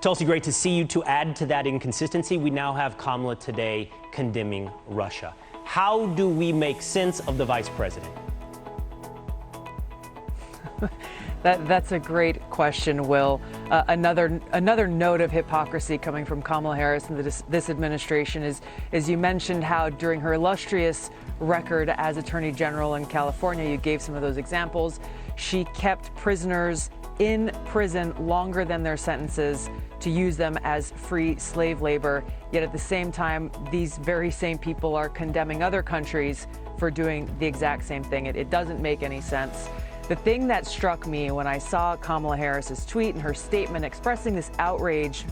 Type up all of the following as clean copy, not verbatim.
Tulsi, great to see you. To add to that inconsistency, we now have Kamala today condemning Russia. How do we make sense of the vice president? That's a great question, Will. Another note of hypocrisy coming from Kamala Harris and this administration is you mentioned how during her illustrious record as Attorney General in California, you gave some of those examples, she kept prisoners in prison longer than their sentences to use them as free slave labor. Yet at the same time, these very same people are condemning other countries for doing the exact same thing. It doesn't make any sense. The thing that struck me when I saw Kamala Harris's tweet and her statement expressing this outrage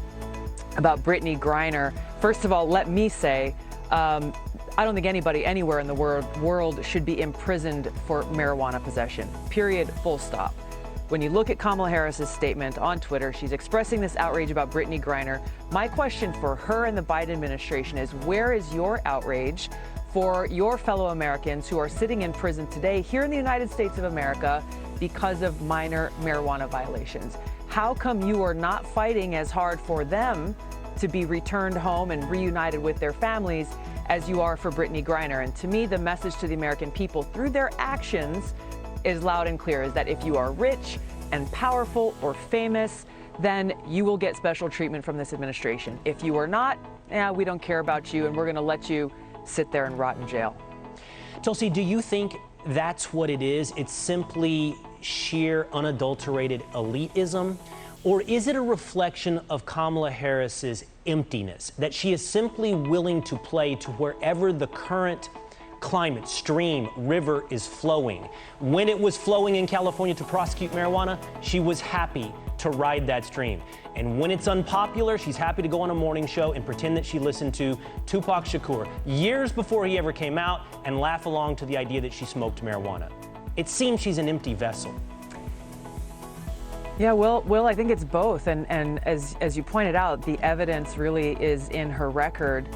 about Brittney Griner, first of all, let me say, I don't think anybody anywhere in the world should be imprisoned for marijuana possession, period, full stop. When you look at Kamala Harris's statement on Twitter, she's expressing this outrage about Brittney Griner. My question for her and the Biden administration is, where is your outrage for your fellow Americans who are sitting in prison today here in the United States of America because of minor marijuana violations? How come you are not fighting as hard for them to be returned home and reunited with their families as you are for Brittney Griner? And to me, the message to the American people through their actions is loud and clear, is that if you are rich and powerful or famous, then you will get special treatment from this administration. If you are not, we don't care about you and we're going to let you sit there and rot in jail. Tulsi, do you think that's what it is? It's simply sheer, unadulterated elitism? Or is it a reflection of Kamala Harris's emptiness, that she is simply willing to play to wherever the current climate, stream, river is flowing? When it was flowing in California to prosecute marijuana, she was happy to ride that stream. And when it's unpopular, she's happy to go on a morning show and pretend that she listened to Tupac Shakur years before he ever came out and laugh along to the idea that she smoked marijuana. It seems she's an empty vessel. Yeah, Will, I think it's both. And as you pointed out, the evidence really is in her record,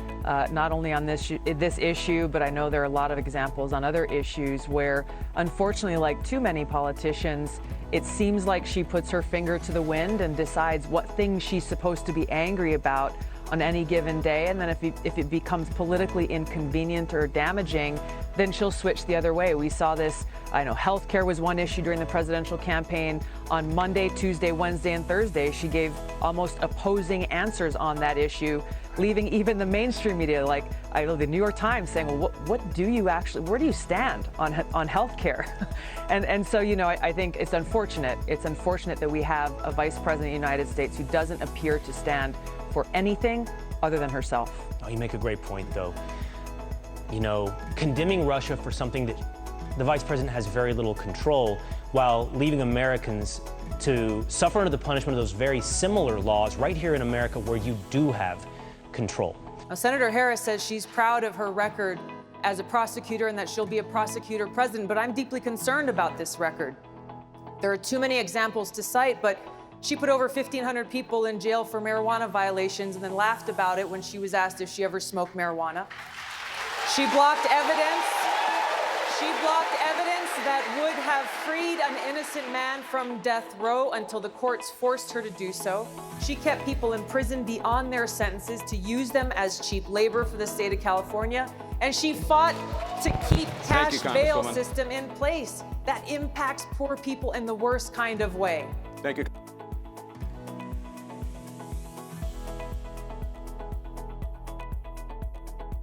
not only on this issue, but I know there are a lot of examples on other issues where, unfortunately, like too many politicians, it seems like she puts her finger to the wind and decides what things she's supposed to be angry about on any given day. And then if it becomes politically inconvenient or damaging, then she'll switch the other way. We saw this, I know healthcare was one issue during the presidential campaign. On Monday, Tuesday, Wednesday, and Thursday, she gave almost opposing answers on that issue, leaving even the mainstream media, like the New York Times, saying, well, what do you actually, where do you stand on healthcare? and so, I think it's unfortunate. It's unfortunate that we have a vice president of the United States who doesn't appear to stand for anything other than herself. Oh, you make a great point, though. Condemning Russia for something that the vice president has very little control, while leaving Americans to suffer under the punishment of those very similar laws right here in America where you do have control. Now, Senator Harris says she's proud of her record as a prosecutor and that she'll be a prosecutor president, but I'm deeply concerned about this record. There are too many examples to cite, but she put over 1,500 people in jail for marijuana violations and then laughed about it when she was asked if she ever smoked marijuana. She blocked evidence. She blocked evidence that would have freed an innocent man from death row until the courts forced her to do so. She kept people in prison beyond their sentences to use them as cheap labor for the state of California. And she fought to keep cash bail system in place that impacts poor people in the worst kind of way. Thank you.